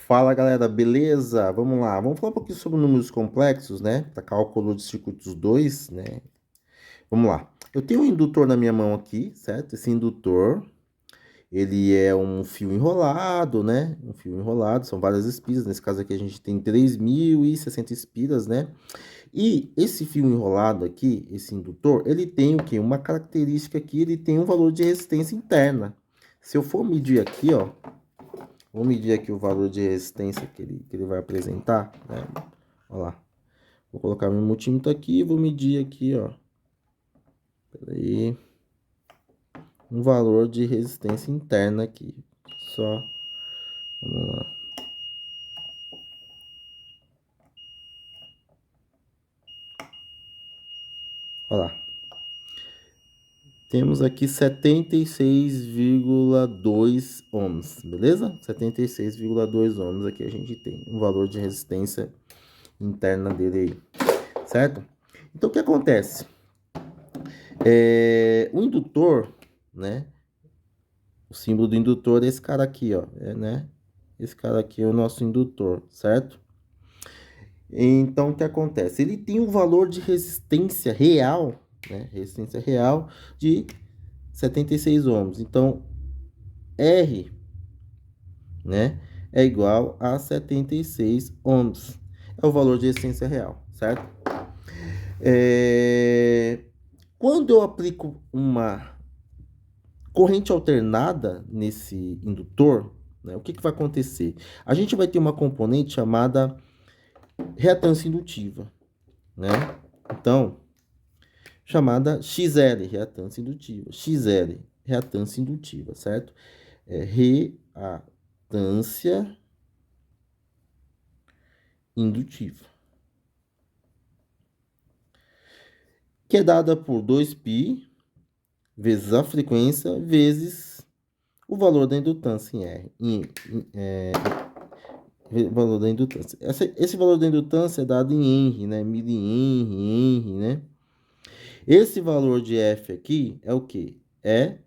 Fala galera, beleza? Vamos lá, vamos falar um pouquinho sobre números complexos, né? Para cálculo de circuitos 2, né? Vamos lá. Eu tenho um indutor na minha mão aqui, certo? Esse indutor, ele é um fio enrolado, né? Um fio enrolado, são várias espiras. Nesse caso aqui a gente tem 3.060 espiras, né? E esse fio enrolado aqui, esse indutor, ele tem o quê? Uma característica aqui, ele tem um valor de resistência interna. Se eu for medir aqui, ó, vou medir aqui o valor de resistência que ele vai apresentar, né? Olha lá. Vou colocar meu multímetro aqui e vou medir aqui, ó. Peraí. Um valor de resistência interna aqui. Só. Vamos lá. Olha lá. Temos aqui 76,2 ohms, beleza? 76,2 ohms aqui a gente tem. Um valor de resistência interna dele aí, certo? Então, o que acontece? O indutor, né? O símbolo do indutor é esse cara aqui, ó, né? Esse cara aqui é o nosso indutor, certo? Então, o que acontece? Ele tem um valor de resistência real, né? Resistência real de 76 ohms. Então, R, né, é igual a 76 ohms. É o valor de resistência real, certo? Quando eu aplico uma corrente alternada nesse indutor, né, o que vai acontecer? A gente vai ter uma componente chamada reatância indutiva, né? Então, chamada XL, reatância indutiva. XL, reatância indutiva, certo? Reatância indutiva. Que é dada por 2π vezes a frequência vezes o valor da indutância em R. Valor da indutância. Esse valor da indutância é dado em Henry, né? Henry, né? Esse valor de F aqui é o que? É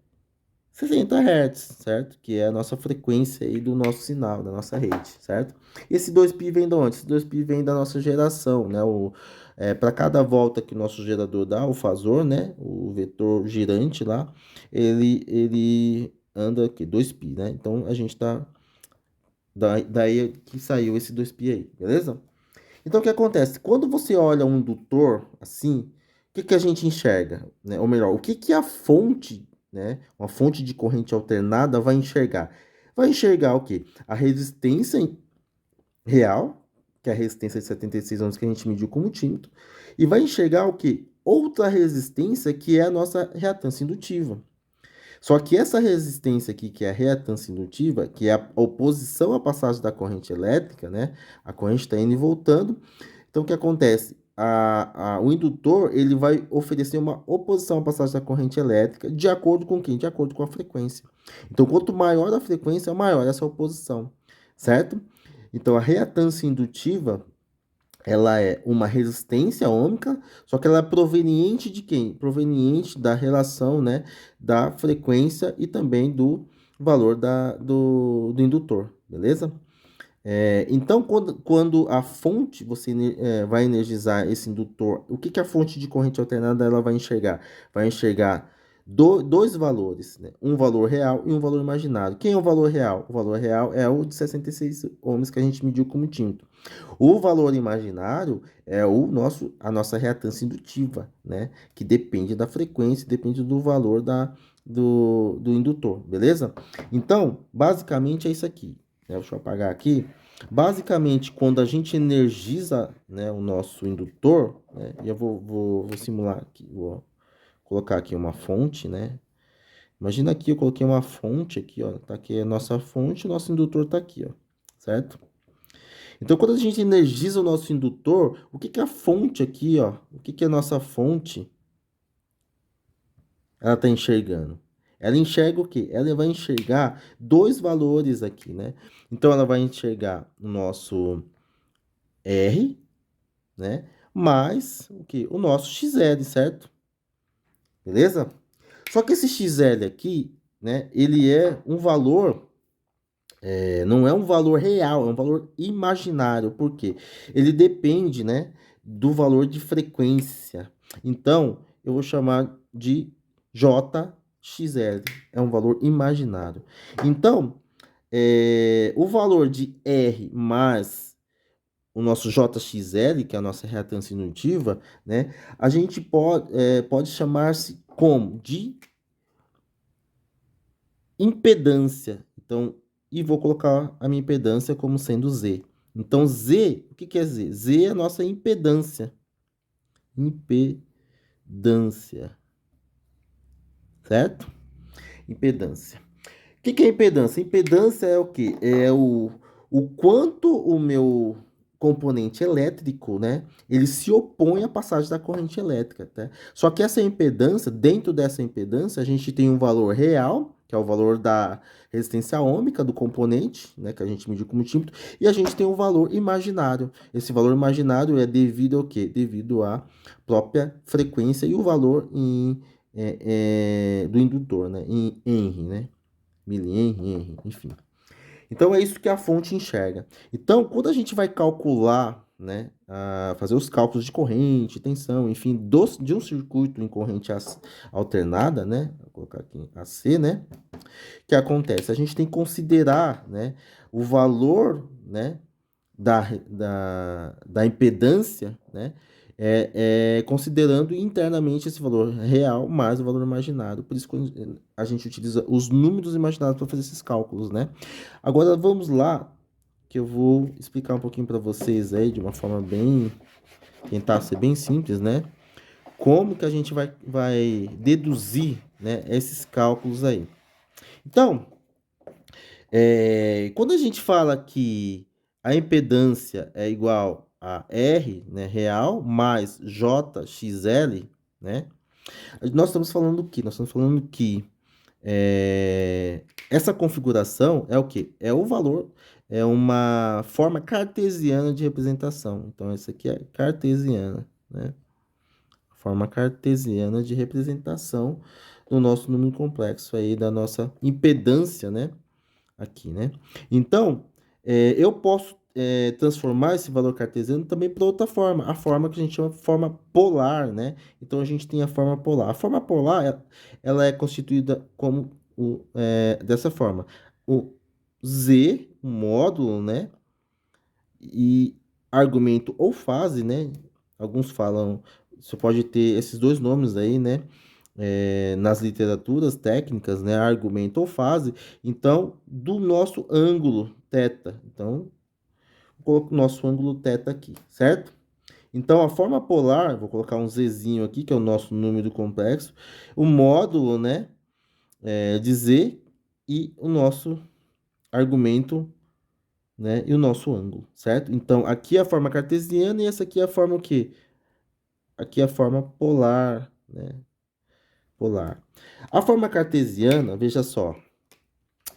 60 Hz, certo? Que é a nossa frequência aí do nosso sinal, da nossa rede, certo? Esse 2π vem de onde? Esse 2π vem da nossa geração, né? Para cada volta que o nosso gerador dá, o fasor, né? O vetor girante lá, ele anda aqui, 2π, né? Então, a gente tá... Daí que saiu esse 2π aí, beleza? Então, o que acontece? Quando você olha um indutor assim, o que a gente enxerga? Né? Ou melhor, o que a fonte, né? Uma fonte de corrente alternada vai enxergar? Vai enxergar o quê? A resistência real, que é a resistência de 76 ohms que a gente mediu com o multímetro, e vai enxergar o quê? Outra resistência que é a nossa reatância indutiva. Só que essa resistência aqui, que é a reatância indutiva, que é a oposição à passagem da corrente elétrica, né? A corrente está indo e voltando. Então, o que acontece? O indutor ele vai oferecer uma oposição à passagem da corrente elétrica de acordo com quem? De acordo com a frequência. Então, quanto maior a frequência, maior essa oposição, certo? Então, a reatância indutiva ela é uma resistência ômica, só que ela é proveniente de quem? Proveniente da relação, né, da frequência e também do valor do indutor, beleza? Então, quando a fonte, você vai energizar esse indutor, o que a fonte de corrente alternada ela vai enxergar? Vai enxergar dois valores, né? Um valor real e um valor imaginário. Quem é o valor real? O valor real é o de 66 ohms que a gente mediu como tinto. O valor imaginário é a nossa reatância indutiva, né? Que depende da frequência, depende do valor do indutor, beleza? Então, basicamente é isso aqui. Né? Deixa eu apagar aqui. Basicamente, quando a gente energiza, né, o nosso indutor, né, e eu vou simular aqui, vou colocar aqui uma fonte, né? Imagina aqui, eu coloquei uma fonte aqui, ó, tá aqui a nossa fonte, o nosso indutor tá aqui, ó, certo? Então, quando a gente energiza o nosso indutor, o que que a fonte aqui, ó, o que que a nossa fonte, ela tá enxergando? Ela enxerga o quê? Ela vai enxergar dois valores aqui, né? Então, ela vai enxergar o nosso R, né? Mais o que? O nosso XL, certo? Beleza? Só que esse XL aqui, né? Ele é um valor Não é um valor real, é um valor imaginário. Por quê? Ele depende, né, do valor de frequência. Então, eu vou chamar de JXL. É um valor imaginário. Então, o valor de R mais o nosso JXL, que é a nossa reatância inutiva, né, a gente pode chamar-se como? De impedância. Então, e vou colocar a minha impedância como sendo Z. Então, Z, o que que é Z? Z é a nossa impedância. Impedância. Certo? Impedância. O que que é impedância? Impedância é o quê? O quanto o meu componente elétrico, né? Ele se opõe à passagem da corrente elétrica, tá? Só que essa impedância, dentro dessa impedância, a gente tem um valor real, que é o valor da resistência ohmica do componente, né? Que a gente mede como tímetro, e a gente tem um valor imaginário. Esse valor imaginário é devido ao quê? Devido à própria frequência e o valor do indutor, né? Em Henry, né? Milihenry, enfim. Então é isso que a fonte enxerga. Então, quando a gente vai calcular, né, fazer os cálculos de corrente, tensão, enfim, de um circuito em corrente alternada, né, vou colocar aqui AC, né, que acontece? A gente tem que considerar, né, o valor, né, da impedância, né? Considerando internamente esse valor real mais o valor imaginado. Por isso que a gente utiliza os números imaginados para fazer esses cálculos, né? Agora vamos lá, que eu vou explicar um pouquinho para vocês aí, de uma forma bem... tentar ser bem simples, né? Como que a gente vai deduzir, né, esses cálculos aí. Então, quando a gente fala que a impedância é igual a R, né, real, mais JXL, né? Nós estamos falando do quê? Nós estamos falando que essa configuração é o quê? É o valor, é uma forma cartesiana de representação. Então, essa aqui é cartesiana, né? Forma cartesiana de representação do nosso número complexo aí, da nossa impedância, né? Aqui, né? Então, eu posso transformar esse valor cartesiano também para outra forma, a forma que a gente chama de forma polar, né? Então, a gente tem a forma polar. A forma polar, ela é constituída como dessa forma. O Z, o módulo, né? E argumento ou fase, né? Alguns falam, você pode ter esses dois nomes aí, né? Nas literaturas técnicas, né, argumento ou fase, então, do nosso ângulo θ. Então, vou colocar o nosso ângulo θ aqui, certo? Então, a forma polar, vou colocar um Zzinho aqui, que é o nosso número complexo, o módulo, né, de Z e o nosso argumento, né, e o nosso ângulo, certo? Então, aqui é a forma cartesiana e essa aqui é a forma o quê? Aqui é a forma polar, né? Polar. A forma cartesiana, veja só,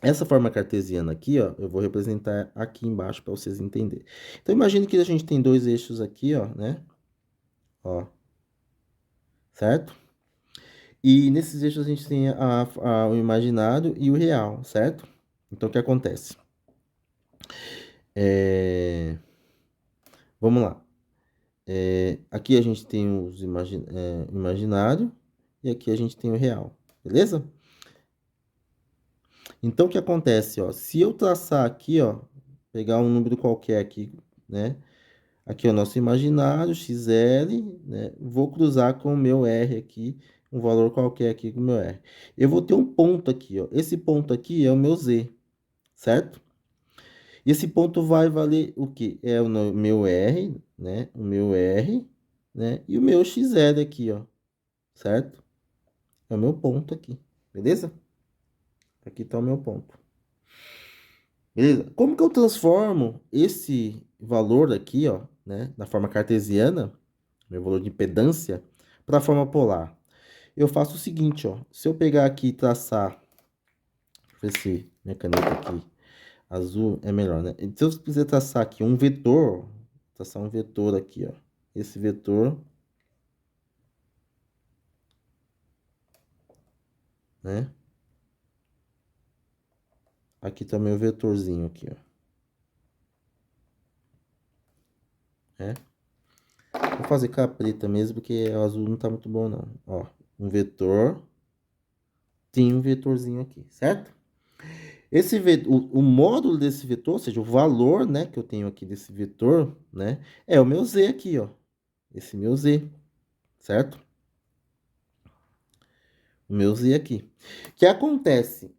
essa forma cartesiana aqui, ó, eu vou representar aqui embaixo para vocês entenderem. Então, imagine que a gente tem dois eixos aqui, ó, né? Ó, certo? E nesses eixos a gente tem o imaginário e o real, certo? Então, o que acontece? Vamos lá. Aqui a gente tem os imaginário e aqui a gente tem o real, beleza? Então, o que acontece, ó? Se eu traçar aqui, ó, pegar um número qualquer aqui, né? Aqui é o nosso imaginário, XL, né? Vou cruzar com o meu R aqui, um valor qualquer aqui com o meu R. Eu vou ter um ponto aqui, ó. Esse ponto aqui é o meu Z, certo? E esse ponto vai valer o quê? É o meu R, né? O meu R, né? E o meu XL aqui, ó, certo? É o meu ponto aqui, beleza? Aqui tá o meu ponto. Beleza? Como que eu transformo esse valor aqui, ó, né, na forma cartesiana, meu valor de impedância, para a forma polar? Eu faço o seguinte, ó, se eu pegar aqui e traçar, deixa eu ver se minha caneta aqui azul é melhor, né? Então, se eu quiser traçar aqui um vetor, traçar um vetor aqui, ó, esse vetor, né? Aqui também o vetorzinho aqui, ó. É. Vou fazer com a preta mesmo, porque o azul não tá muito bom, não. Ó, um vetor. Tem um vetorzinho aqui, certo? Esse vetor, o módulo desse vetor, ou seja, o valor, né, que eu tenho aqui desse vetor, né, é o meu z aqui, ó. Esse meu z, certo? O meu z aqui. O que acontece?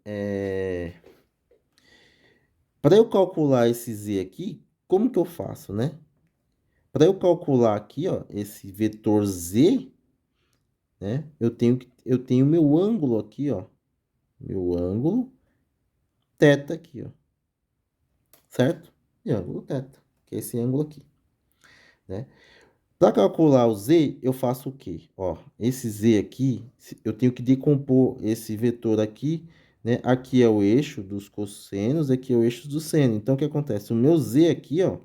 Para eu calcular esse z aqui, como que eu faço, né? Para eu calcular aqui, ó, esse vetor z, né, eu tenho meu ângulo aqui, ó. Meu ângulo θ aqui, ó. Certo? E ângulo θ, que é esse ângulo aqui, né? Para calcular o z, eu faço o quê? Ó, esse z aqui, eu tenho que decompor esse vetor aqui, né? Aqui é o eixo dos cossenos, aqui é o eixo do seno. Então, o que acontece? O meu z aqui, ó,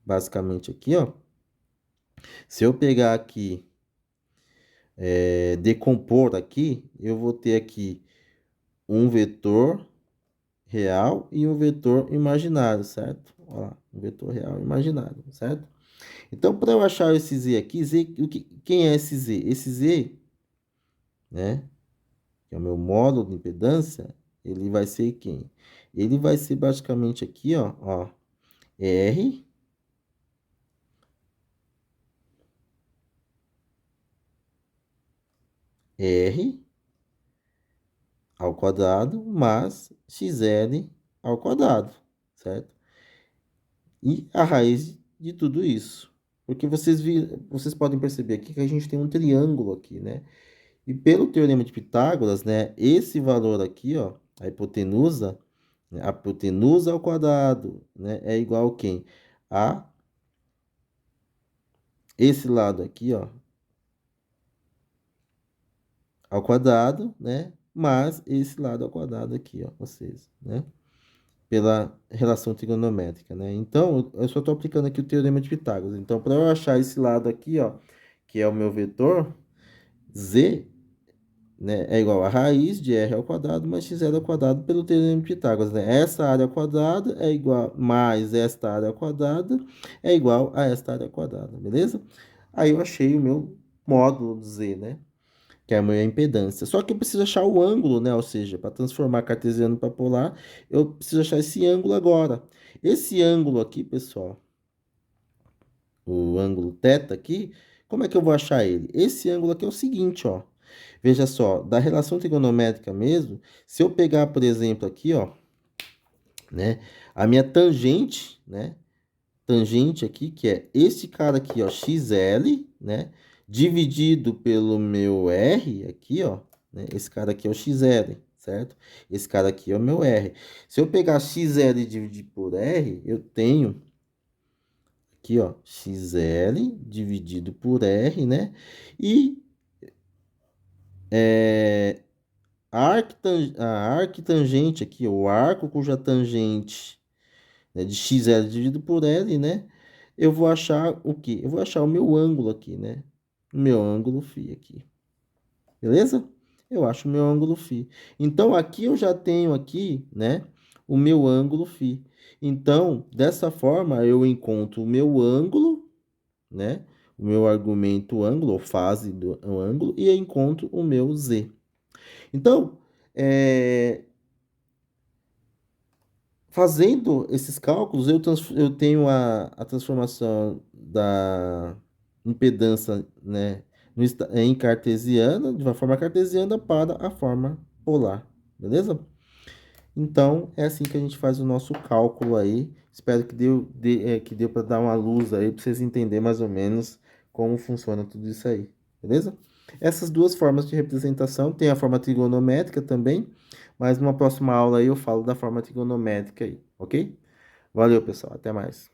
basicamente aqui, ó, se eu pegar aqui, decompor aqui, eu vou ter aqui um vetor real e um vetor imaginário, certo? Ó lá, um vetor real e imaginário, certo? Então, para eu achar esse z aqui, quem é esse z? Esse z, né, que é o meu módulo de impedância, ele vai ser quem? Ele vai ser basicamente aqui, ó, R ao quadrado mais XL ao quadrado, certo? E a raiz de tudo isso. Porque vocês podem perceber aqui que a gente tem um triângulo aqui, né? E pelo teorema de Pitágoras, né, esse valor aqui, ó, a hipotenusa, né, a hipotenusa ao quadrado, né, é igual a quem? A esse lado aqui, ó, ao quadrado, né, mais esse lado ao quadrado aqui, ó, vocês, né, pela relação trigonométrica, né. Então, eu só estou aplicando aqui o teorema de Pitágoras. Então, para eu achar esse lado aqui, ó, que é o meu vetor, z, né, é igual a raiz de r ao quadrado mais x ao quadrado pelo teorema de Pitágoras, né? Essa área ao quadrado é igual mais esta área ao quadrado é igual a esta área ao quadrado, beleza? Aí eu achei o meu módulo z, né? Que é a minha impedância. Só que eu preciso achar o ângulo, né? Ou seja, para transformar cartesiano para polar, eu preciso achar esse ângulo agora. Esse ângulo aqui, pessoal, o ângulo θ aqui, como é que eu vou achar ele? Esse ângulo aqui é o seguinte, ó. Veja só, da relação trigonométrica mesmo, se eu pegar, por exemplo, aqui, ó, né, a minha tangente, né, tangente aqui, que é esse cara aqui, ó, XL, né, dividido pelo meu R aqui, ó, né, esse cara aqui é o XL, certo? Esse cara aqui é o meu R. Se eu pegar XL e dividir por R, eu tenho aqui, ó, XL dividido por R, né? E a arctangente aqui, o arco cuja tangente, né, de XL dividido por L, né? Eu vou achar o quê? Eu vou achar o meu ângulo aqui, né? O meu ângulo φ aqui. Beleza? Eu acho o meu ângulo φ. Então, aqui eu já tenho aqui, né? O meu ângulo φ. Então, dessa forma, eu encontro o meu ângulo, né? O meu argumento ângulo, ou fase do ângulo, e eu encontro o meu z. Então, fazendo esses cálculos, eu tenho a transformação da impedância, né, em cartesiana, de uma forma cartesiana para a forma polar, beleza? Então, é assim que a gente faz o nosso cálculo aí. Espero que deu para dar uma luz aí, para vocês entenderem mais ou menos como funciona tudo isso aí, beleza? Essas duas formas de representação, tem a forma trigonométrica também, mas numa próxima aula aí eu falo da forma trigonométrica aí, ok? Valeu, pessoal, até mais.